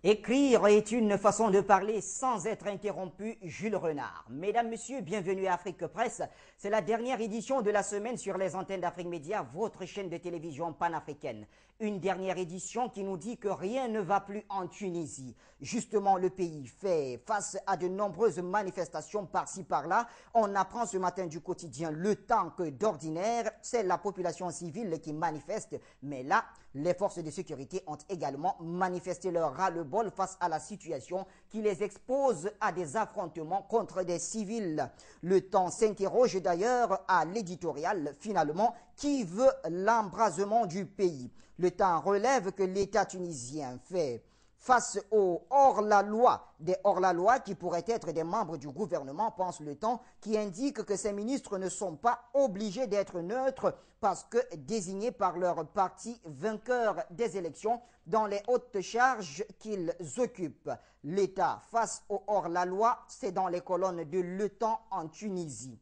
Écrire est une façon de parler sans être interrompu. Jules Renard. Mesdames, Messieurs, bienvenue à Afrique Presse. C'est la dernière édition de la semaine sur les antennes d'Afrique Média, votre chaîne de télévision panafricaine. Une dernière édition qui nous dit que rien ne va plus en Tunisie. Justement, le pays fait face à de nombreuses manifestations par-ci par-là. On apprend ce matin du quotidien Le Temps que d'ordinaire, c'est la population civile qui manifeste. Mais là, les forces de sécurité ont également manifesté leur ras-le-bol face à la situation qui les expose à des affrontements contre des civils. Le Temps s'interroge d'ailleurs à l'éditorial, finalement, qui veut l'embrasement du pays. Le Temps relève que l'État tunisien fait face aux hors-la-loi, des hors-la-loi qui pourraient être des membres du gouvernement, pense Le Temps, qui indique que ces ministres ne sont pas obligés d'être neutres parce que désignés par leur parti vainqueur des élections dans les hautes charges qu'ils occupent. L'État face aux hors-la-loi, c'est dans les colonnes de Le Temps en Tunisie.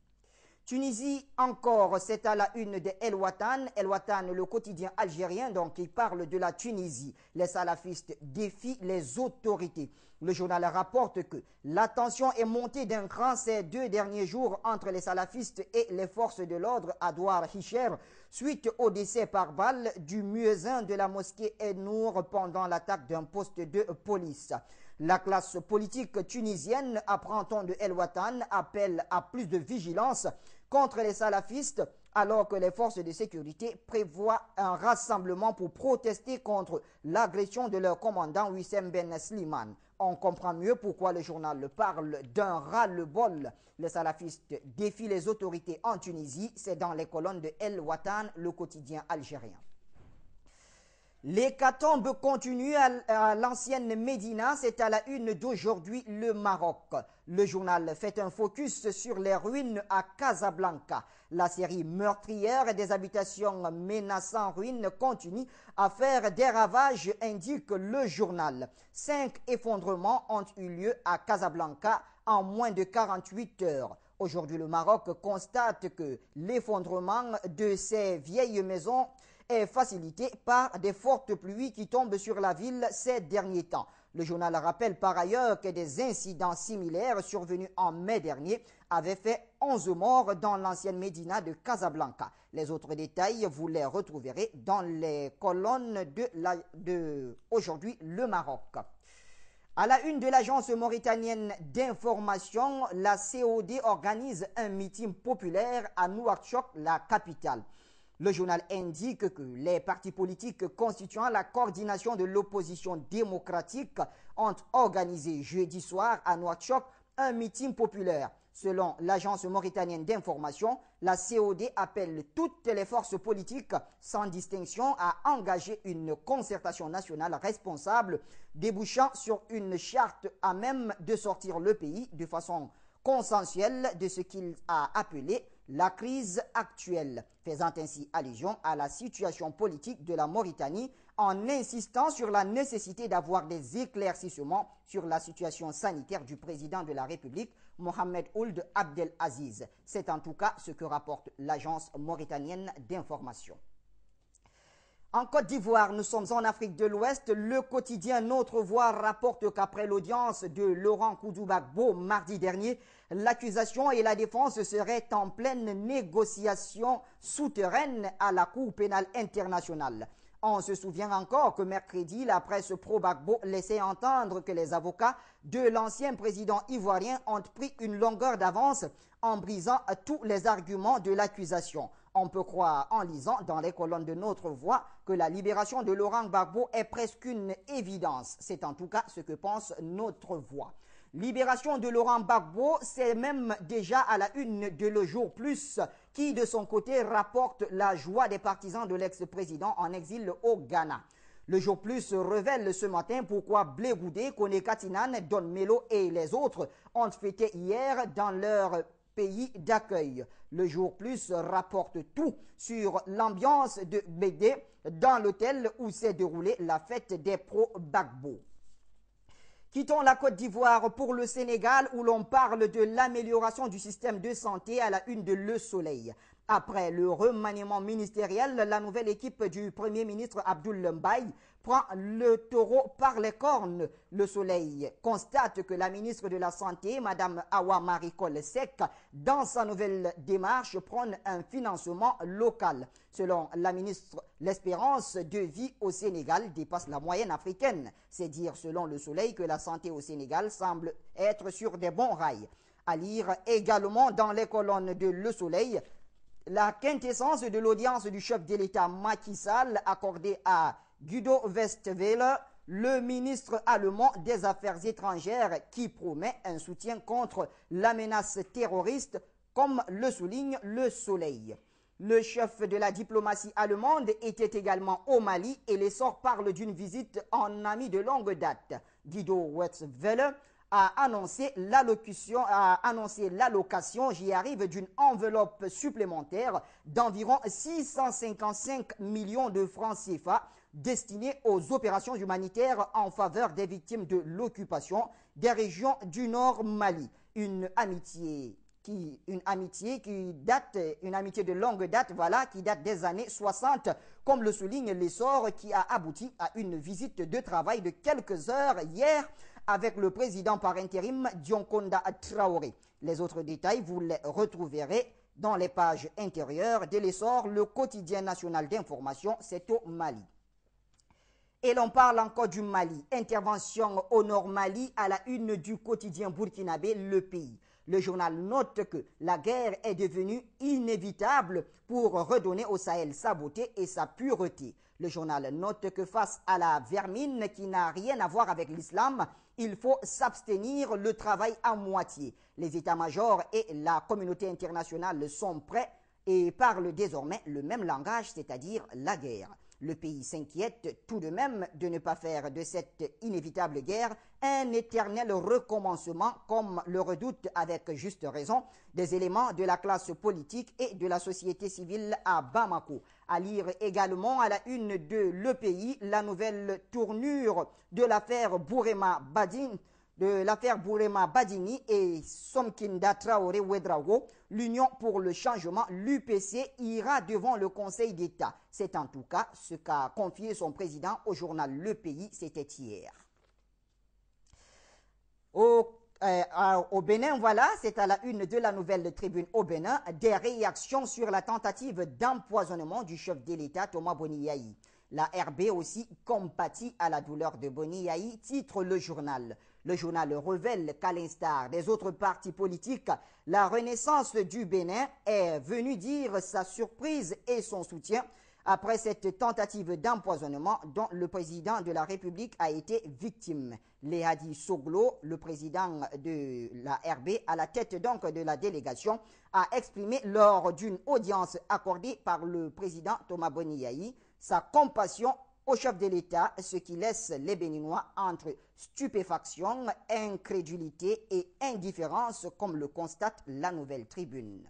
Tunisie encore, c'est à la une de El Watan. El Watan, le quotidien algérien, donc il parle de la Tunisie. Les salafistes défient les autorités. Le journal rapporte que la tension est montée d'un cran ces 2 derniers jours entre les salafistes et les forces de l'ordre à Douar Hicher suite au décès par balle du muezzin de la mosquée Enour pendant l'attaque d'un poste de police. La classe politique tunisienne, apprend-on de El Watan, appelle à plus de vigilance contre les salafistes alors que les forces de sécurité prévoient un rassemblement pour protester contre l'agression de leur commandant Wissem Ben Slimane. On comprend mieux pourquoi le journal parle d'un ras-le-bol. Les salafistes défient les autorités en Tunisie, c'est dans les colonnes de El Watan, le quotidien algérien. L'hécatombe continue à l'ancienne Médina, c'est à la une d'aujourd'hui le Maroc. Le journal fait un focus sur les ruines à Casablanca. La série meurtrière des habitations menaçant ruines continue à faire des ravages, indique le journal. 5 effondrements ont eu lieu à Casablanca en moins de 48 heures. Aujourd'hui, le Maroc constate que l'effondrement de ces vieilles maisons est facilité par des fortes pluies qui tombent sur la ville ces derniers temps. Le journal rappelle par ailleurs que des incidents similaires survenus en mai dernier avaient fait 11 morts dans l'ancienne Médina de Casablanca. Les autres détails, vous les retrouverez dans les colonnes de aujourd'hui, le Maroc. À la une de l'agence mauritanienne d'information, la COD organise un meeting populaire à Nouakchott, la capitale. Le journal indique que les partis politiques constituant la coordination de l'opposition démocratique ont organisé jeudi soir à Nouakchott un meeting populaire. Selon l'agence mauritanienne d'information, la COD appelle toutes les forces politiques sans distinction à engager une concertation nationale responsable débouchant sur une charte à même de sortir le pays de façon consensuelle de ce qu'il a appelé la crise actuelle, faisant ainsi allusion à la situation politique de la Mauritanie en insistant sur la nécessité d'avoir des éclaircissements sur la situation sanitaire du président de la République, Mohamed Ould Abdelaziz. C'est en tout cas ce que rapporte l'agence mauritanienne d'information. En Côte d'Ivoire, nous sommes en Afrique de l'Ouest. Le quotidien Notre Voix rapporte qu'après l'audience de Laurent Koudou-Gbagbo mardi dernier, l'accusation et la défense seraient en pleine négociation souterraine à la Cour pénale internationale. On se souvient encore que mercredi, la presse pro-Gbagbo laissait entendre que les avocats de l'ancien président ivoirien ont pris une longueur d'avance en brisant tous les arguments de l'accusation. On peut croire en lisant dans les colonnes de Notre Voix que la libération de Laurent Gbagbo est presque une évidence. C'est en tout cas ce que pense Notre Voix. Libération de Laurent Gbagbo, c'est même déjà à la une de Le Jour Plus, qui de son côté rapporte la joie des partisans de l'ex-président en exil au Ghana. Le Jour Plus révèle ce matin pourquoi Blé Goudé, Kone Katinan, Don Melo et les autres ont fêté hier dans leur pays d'accueil. Le Jour Plus rapporte tout sur l'ambiance de Bédé dans l'hôtel où s'est déroulée la fête des pro-Gbagbo. Quittons la Côte d'Ivoire pour le Sénégal où l'on parle de l'amélioration du système de santé à la une de Le Soleil. Après le remaniement ministériel, la nouvelle équipe du Premier ministre Abdoul Mbaye prend le taureau par les cornes. Le Soleil constate que la ministre de la Santé, Mme Awa Marie-Coll Seck, dans sa nouvelle démarche, prône un financement local. Selon la ministre, l'espérance de vie au Sénégal dépasse la moyenne africaine. C'est dire, selon Le Soleil, que la santé au Sénégal semble être sur des bons rails. À lire également dans les colonnes de Le Soleil, la quintessence de l'audience du chef de l'État Macky Sall accordée à Guido Westerwelle, le ministre allemand des Affaires étrangères, qui promet un soutien contre la menace terroriste, comme le souligne Le Soleil. Le chef de la diplomatie allemande était également au Mali et l'essor parle d'une visite en ami de longue date. Guido Westerwelle a annoncé l'allocation, j'y arrive, d'une enveloppe supplémentaire d'environ 655 millions de francs CFA destinée aux opérations humanitaires en faveur des victimes de l'occupation des régions du Nord Mali. Une amitié de longue date, voilà, qui date des années 60, comme le souligne l'essor, qui a abouti à une visite de travail de quelques heures hier avec le président par intérim Dioncounda Traoré. Les autres détails, vous les retrouverez dans les pages intérieures de l'essor. Le quotidien national d'information, c'est au Mali. Et l'on parle encore du Mali. Intervention au Nord Mali à la une du quotidien burkinabé Le Pays. Le journal note que la guerre est devenue inévitable pour redonner au Sahel sa beauté et sa pureté. Le journal note que face à la vermine qui n'a rien à voir avec l'islam, il faut s'abstenir, le travail à moitié. Les états-majors et la communauté internationale sont prêts et parlent désormais le même langage, c'est-à-dire la guerre. Le pays s'inquiète tout de même de ne pas faire de cette inévitable guerre un éternel recommencement, comme le redoutent avec juste raison des éléments de la classe politique et de la société civile à Bamako. À lire également à la une de Le Pays, la nouvelle tournure de l'affaire Bourema Badini et Somkinda Traoré Ouedraogo. L'Union pour le changement, l'UPC, ira devant le Conseil d'État. C'est en tout cas ce qu'a confié son président au journal Le Pays, c'était hier. Au Bénin, voilà, c'est à la une de la nouvelle tribune au Bénin, des réactions sur la tentative d'empoisonnement du chef de l'État Thomas Boni Yayi. La RB aussi compatit à la douleur de Boni Yayi, titre le journal. Le journal révèle qu'à l'instar des autres partis politiques, la Renaissance du Bénin est venue dire sa surprise et son soutien après cette tentative d'empoisonnement dont le président de la République a été victime. Léhadi Soglo, le président de la RB, à la tête donc de la délégation, a exprimé lors d'une audience accordée par le président Thomas Boni Yayi sa compassion au chef de l'État, ce qui laisse les Béninois entre stupéfaction, incrédulité et indifférence, comme le constate la nouvelle tribune.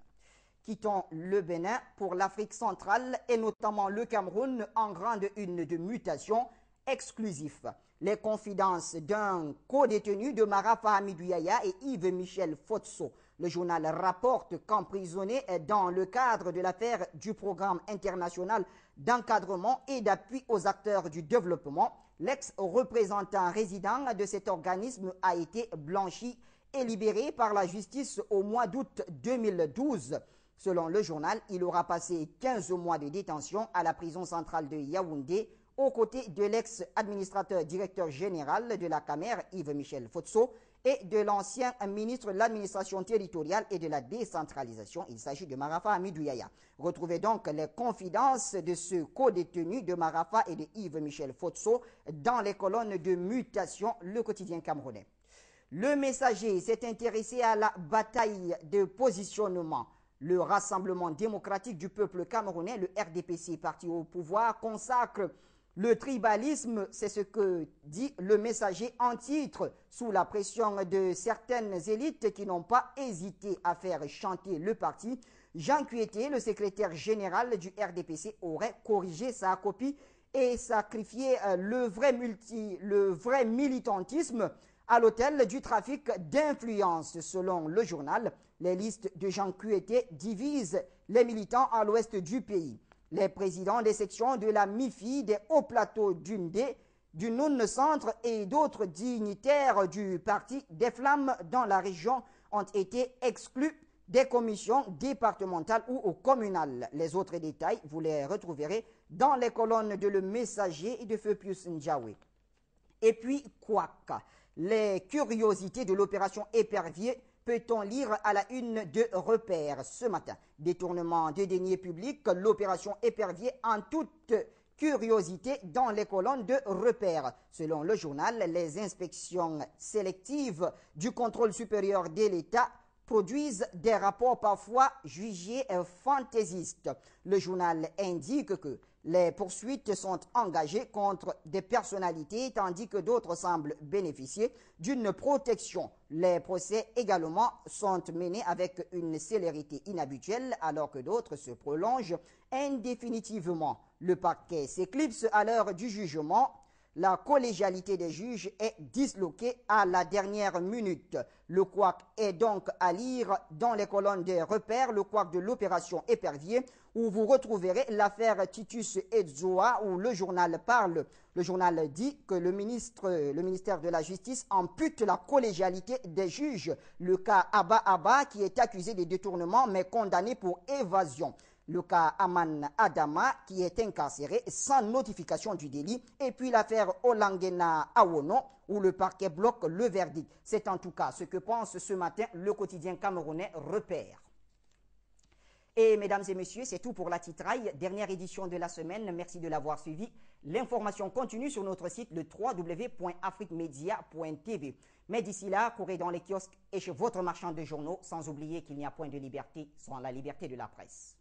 Quittons le Bénin pour l'Afrique centrale et notamment le Cameroun en grande une de mutation exclusif. Les confidences d'un co-détenu de Mara Fahamidou Yaya et Yves-Michel Fotso. Le journal rapporte qu'emprisonné dans le cadre de l'affaire du programme international d'encadrement et d'appui aux acteurs du développement, l'ex-représentant résident de cet organisme a été blanchi et libéré par la justice au mois d'août 2012. Selon le journal, il aura passé 15 mois de détention à la prison centrale de Yaoundé aux côtés de l'ex-administrateur directeur général de la CAMER, Yves-Michel Fotso, et de l'ancien ministre de l'administration territoriale et de la décentralisation. Il s'agit de Marafa Hamidou Yaya. Retrouvez donc les confidences de ce co-détenu de Marafa et de Yves-Michel Fotso dans les colonnes de Mutation, le quotidien camerounais. Le Messager s'est intéressé à la bataille de positionnement. Le Rassemblement démocratique du peuple camerounais, le RDPC, parti au pouvoir, consacre le tribalisme, c'est ce que dit le Messager en titre, sous la pression de certaines élites qui n'ont pas hésité à faire chanter le parti. Jean Kueté, le secrétaire général du RDPC, aurait corrigé sa copie et sacrifié le vrai militantisme à l'autel du trafic d'influence. Selon le journal, Les listes de Jean Kuete divisent les militants à l'ouest du pays. Les présidents des sections de la MIFI, des hauts plateaux d'Undé, du Noun Centre et d'autres dignitaires du parti des Flammes dans la région ont été exclus des commissions départementales ou communales. Les autres détails, vous les retrouverez dans les colonnes de Le Messager et de Feu Pius Ndjawe. Et puis, Kouak, les curiosités de l'opération Épervier, peut-on lire à la une de Repères ce matin. Détournement de deniers publics, l'opération Épervier en toute curiosité dans les colonnes de Repères. Selon le journal, les inspections sélectives du contrôle supérieur de l'État produisent des rapports parfois jugés fantaisistes. Le journal indique que les poursuites sont engagées contre des personnalités tandis que d'autres semblent bénéficier d'une protection. Les procès également sont menés avec une célérité inhabituelle alors que d'autres se prolongent indéfinitivement. Le parquet s'éclipse à l'heure du jugement. La collégialité des juges est disloquée à la dernière minute. Le couac est donc à lire dans les colonnes des Repères, le couac de l'opération Épervier, où vous retrouverez l'affaire Titus Edzoa, où le journal parle. Le journal dit que le ministère de la Justice ampute la collégialité des juges. Le cas Abba Abba, qui est accusé de détournement, mais condamné pour évasion. Le cas Aman Adama, qui est incarcéré sans notification du délit. Et puis l'affaire Olangena Awono, où le parquet bloque le verdict. C'est en tout cas ce que pense ce matin le quotidien camerounais Repères. Et mesdames et messieurs, c'est tout pour la titraille. Dernière édition de la semaine. Merci de l'avoir suivi. L'information continue sur notre site le www.afriquemedia.tv. Mais d'ici là, courez dans les kiosques et chez votre marchand de journaux, sans oublier qu'il n'y a point de liberté sans la liberté de la presse.